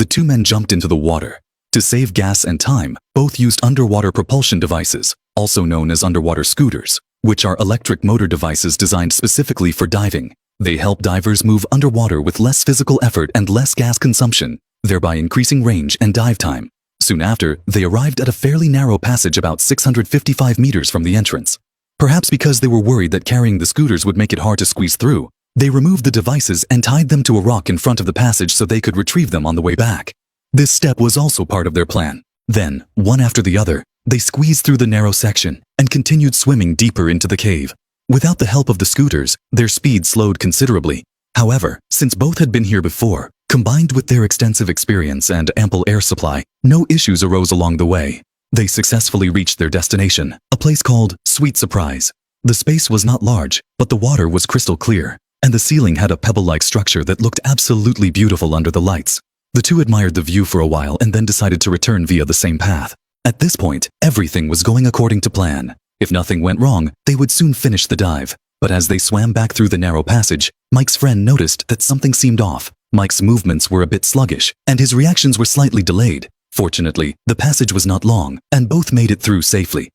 the two men jumped into the water. To save gas and time, both used underwater propulsion devices, also known as underwater scooters, which are electric motor devices designed specifically for diving. They help divers move underwater with less physical effort and less gas consumption, thereby increasing range and dive time. Soon after, they arrived at a fairly narrow passage about 655 meters from the entrance. Perhaps because they were worried that carrying the scooters would make it hard to squeeze through, they removed the devices and tied them to a rock in front of the passage so they could retrieve them on the way back. This step was also part of their plan. Then, one after the other, they squeezed through the narrow section and continued swimming deeper into the cave. Without the help of the scooters, their speed slowed considerably. However, since both had been here before, combined with their extensive experience and ample air supply, no issues arose along the way. They successfully reached their destination, a place called Sweet Surprise. The space was not large, but the water was crystal clear, and the ceiling had a pebble-like structure that looked absolutely beautiful under the lights. The two admired the view for a while and then decided to return via the same path. At this point, everything was going according to plan. If nothing went wrong, they would soon finish the dive. But as they swam back through the narrow passage, Mike's friend noticed that something seemed off. Mike's movements were a bit sluggish, and his reactions were slightly delayed. Fortunately, the passage was not long, and both made it through safely.